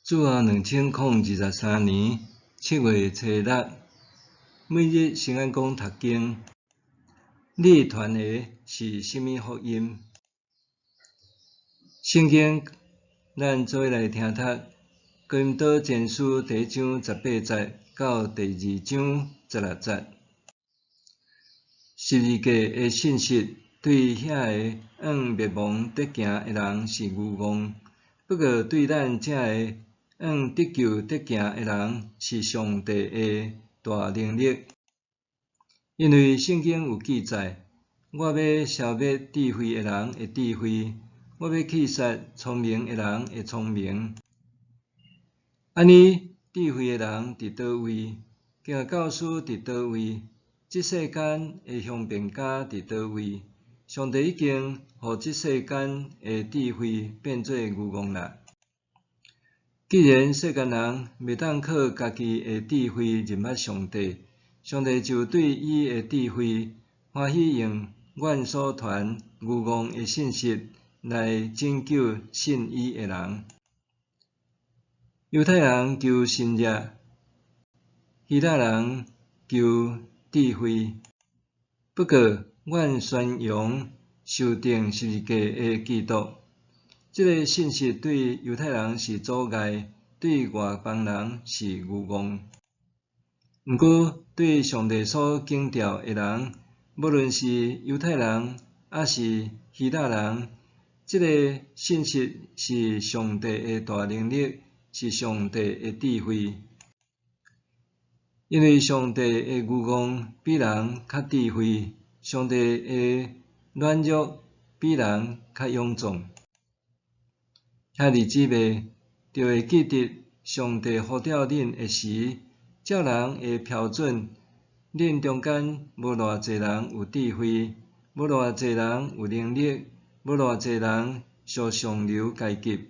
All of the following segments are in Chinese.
主后2023年7月初6，每日圣安讲读经，你传的是甚物福音？圣经，咱做来听读《哥林多前书》第1章18节到第2章16节。十字架的信息对遐个灭亡得行的人是愚妄，不过对咱这个得救得行的人是上帝的大能力。因为圣经有记载，我要消灭智慧的人的智慧，我要去杀聪明的人的聪明。安尼，智慧的人伫倒位？行教师伫倒位？这世间的方便家伫倒位？上帝已经互这世间的智慧变做愚妄啦。既然世间人袂当靠家己的智慧认捌上帝，上帝就对伊的智慧欢喜用阮所传愚妄的信息来拯救信伊的人。犹太人求神热，希腊人求智慧。不过，阮宣扬受钉十字架的基督。这个信息对犹太人是阻碍，对外邦人是愚妄。毋过，对上帝所敬重的人，无论是犹太人还是希腊人，这个信息是上帝的大能力，是上帝的智慧。因为上帝的愚妄比人较智慧，上帝的软弱比人较勇壮。兄弟姊妹，就会记得上帝呼召恁的时，照人的标准，恁中间无偌济人有智慧，无偌济人有能力，无偌济人属上流阶级。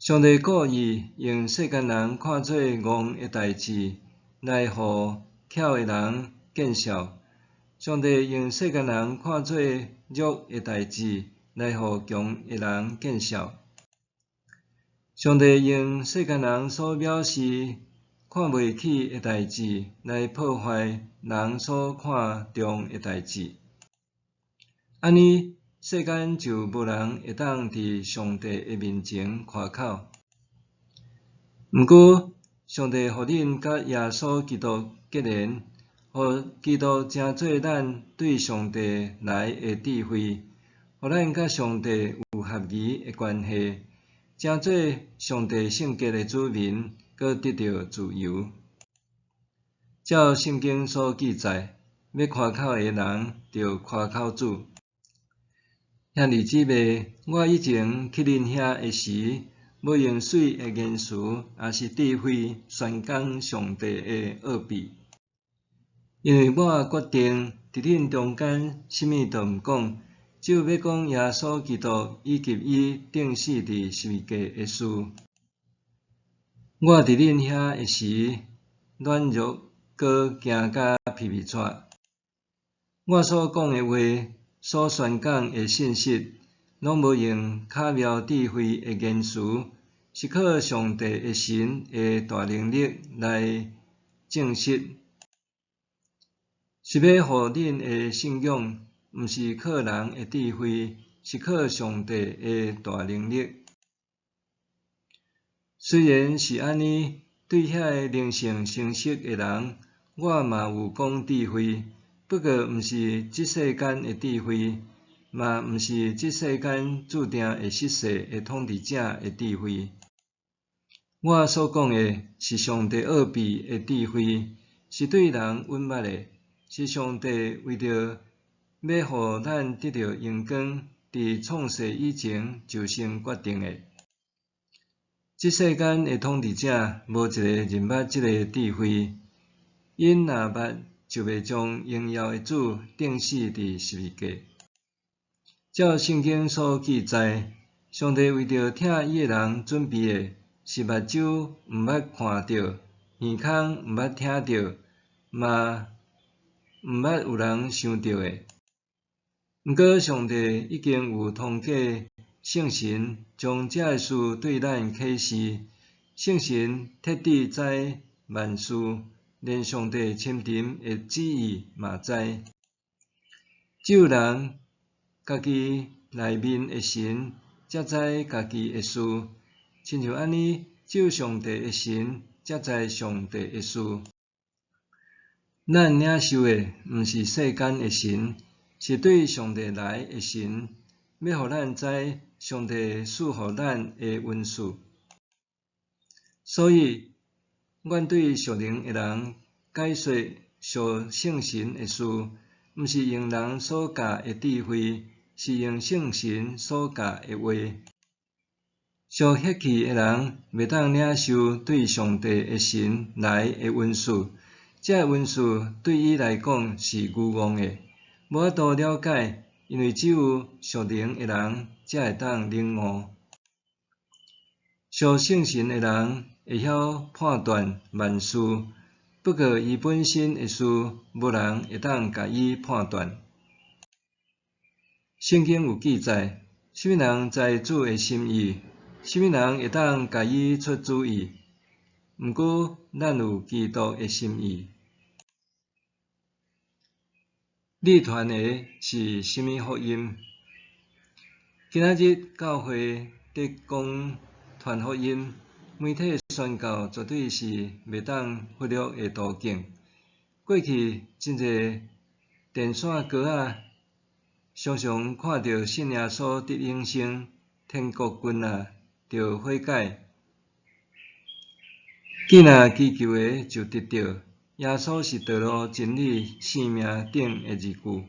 上帝故意用世间人看做戆的代志，来互巧的人见笑；上帝用世间人看做弱的代志，来互强的人见笑。上帝用世间人所藐视、看袂起的代志，来破坏人所看重的代志。安尼，世间就无人会当伫上帝的面前夸口。毋过，上帝互恁甲耶稣基督结连，互基督成做咱对上帝来的智慧，互咱甲上帝有合宜的关系，成做上帝圣洁的子民，搁得到自由。照圣经所记载，要夸口的人，就夸口主。兄弟姊妹，我以前去恁遐的时，无用水的言辞，也是智慧宣讲上帝的奥秘。因为我决定伫恁中间什物都毋讲，只有要讲耶稣基督以及伊钉死伫十字架的事。我伫恁遐的时，软弱搁惊甲皮皮喘。我所讲的话，所宣讲的信息，拢无用巧妙智慧的言辞，是靠上帝的神的大能力来证实。是要互恁的信仰，毋是靠人的智慧，是靠上帝的大能力。虽然是安尼，对遐个灵性成熟的人，我嘛有讲智慧，不过毋是即世间的智慧，嘛毋是即世间注定会失势的统治者的智慧。我所讲的是上帝奥秘的智慧，是对人允捌的，是上帝为着要互咱得到荣光，伫创世以前就先决定的。即世间的统治者无一个认捌即个智慧，因若捌，就袂将荣耀的主钉死伫十字架。照圣经所记载，上帝为着听伊的人准备的，是目睭毋捌看到，耳孔毋捌听到，嘛毋捌有人想到的。毋过，上帝已经有通过圣神将这个事对咱启示，圣神彻底知万事，连上帝深沉的旨意嘛知。只有人家己内面的神，才知家己的事，亲像安尼，只有上帝的神，才知上帝的事。咱领受的毋是世间的神，是对上帝来的神，要互咱知上帝赐予咱的恩赐。所以，阮对属灵的人解说属圣神的事，毋是用人所教的智慧，是用圣神所教的话。属血气的人袂当领受对上帝的神来的恩赐，这恩赐对伊来讲是愚妄的，无法度了解，因为只有属灵的人才会当领悟。属圣神的人会晓判断万事，不过伊本身的事，无人会当甲伊判断。圣经有记载，什么人知主的心意？什么人会当甲伊出主意？毋过，咱有基督的心意。你传的是什么福音？今仔日教会伫讲传福音，媒体宣教绝对是袂当忽略的途径。过去真侪电线哥仔常常看到信耶稣得永生，天国君仔着悔改，既若祈求的就得到。耶稣是道路、真理、生命等的字句，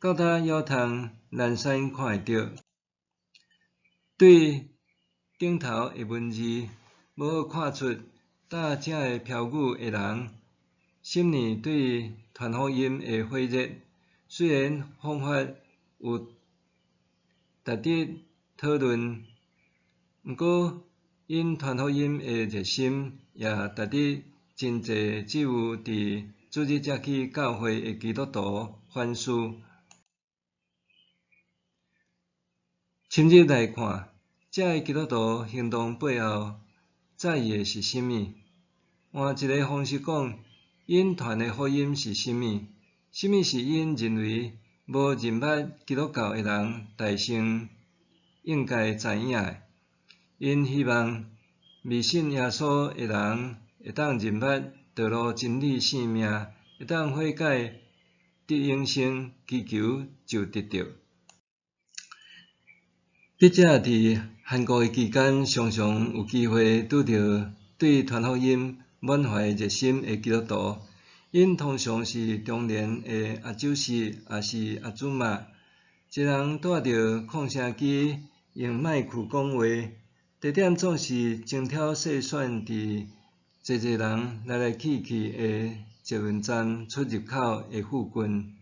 到达腰通难产看会到。对顶头的文字无看出搭这个标语的人，心里对传福音的火热，虽然方法有值得讨论，毋过因传福音的热心，也值得真侪只有伫主日才去教会的基督徒反思。深入来看，这个基督徒行动背后在意的是甚物？换一个方式讲，因传的福音是甚物？甚物是因认为无认捌基督教的人大众应该知影的？因希望未信耶稣的人会当认捌道路、真理、生命，会当悔改得永生，祈求就得到。笔者伫韩国的期间，常常有机会拄到对传福音满怀热心的基督徒，因通常是中年的阿舅士，也是阿祖妈，一人带着扩声机，用麦克讲话，地点总是精挑细选伫侪人来来去去的捷运站出入口的附近。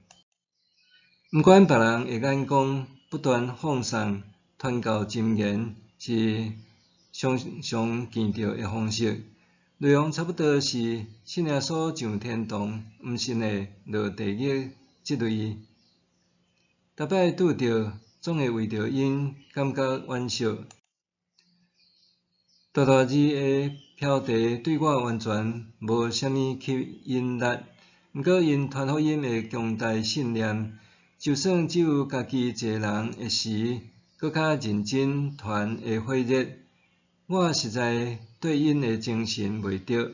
毋管别人的眼光，不断放送传教真言是常常见到的方式，内容差不多是信耶稣上天堂，毋信的落地狱即类。逐摆拄着，总会为着因感觉惋惜。大大字的标题对我完全无啥物吸引力，毋过因传福音的强大信念，就算只有家己一个人的时，搁较认真传的火热，我实在对因的精神袂着。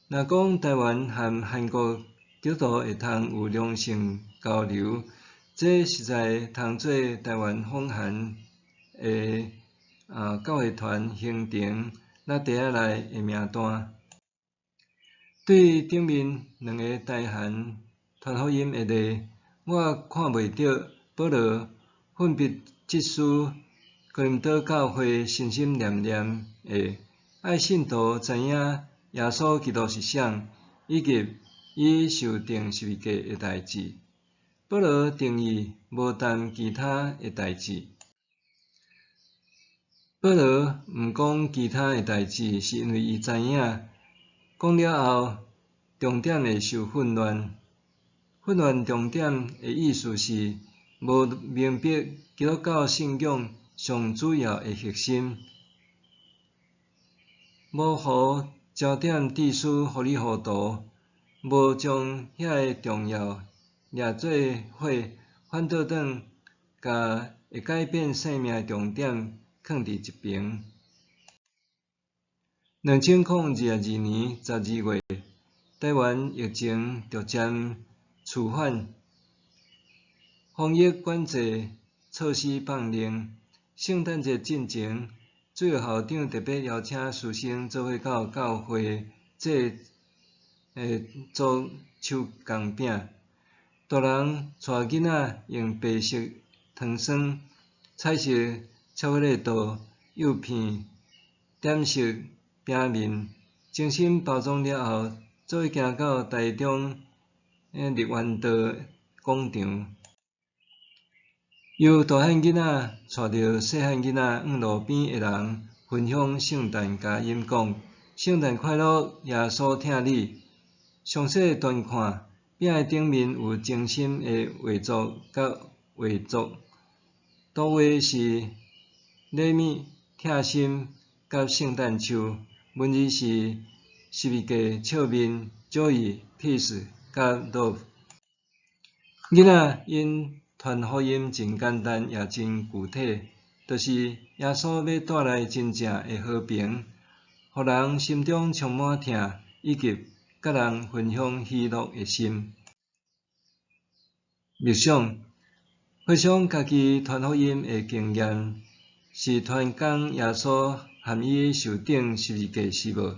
若讲台湾和韩国基督徒会通有良性交流，这实在通做台湾访韩的教会团行程那第一内的名单。对顶面两个大汉传福音的例，我看袂到保罗分别即书哥林多教会心心念念的爱信徒知影耶稣基督是谁，以及伊受定十字架的代志。保罗定义无谈其他的代志。保罗毋讲其他的代志，是因为伊知影讲了后，重点会受混乱。混乱重点的意思是无明白基督教信仰上主要的核心。无互焦点知识糊里糊涂，无将遐个重要掠做伙，反倒转甲会改变生命的重点放伫一边。2022年12月，台湾疫情逐渐趋缓，防疫管制措施放零。圣诞节进前，主要校长特别邀请师生做伙到教会做做手工饼，大人带囡仔用白色糖霜、彩色巧克力豆、柚片点色饼面，精心包装了后，做伙行到台中日源道广场。由大汉囡仔带着细汉囡仔往路边的人分享圣诞佳音，讲圣诞快乐，耶稣疼你。详细端看，饼的顶面有精心的画作甲画作，图画是礼物、贴心甲圣诞树，文字是11个笑面、joy、peace 甲 love。囡仔因传福音真简单也真具体，就是耶稣要带来真正的和平，互人心中充满疼，以及甲人分享喜乐的心。默想，回想家己传福音的经验，是传讲耶稣含伊受顶12架是无？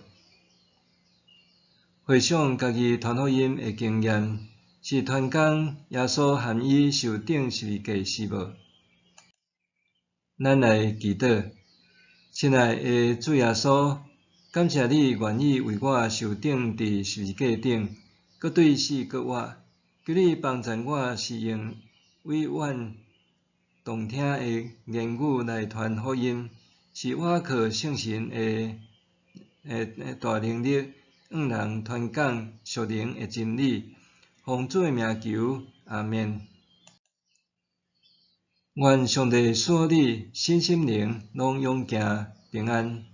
回想家己传福音的经验，是传讲耶稣含伊受顶12架是无？咱来祈祷，亲爱的主耶稣，感谢你愿意为我受顶伫十字架顶，搁对死搁活，求你帮助我是用委婉动听的言语来传福音，是我靠圣神的大能力，向人传讲属灵的真理。奉主的名求，阿们。愿上帝赐你身心灵拢永行平安。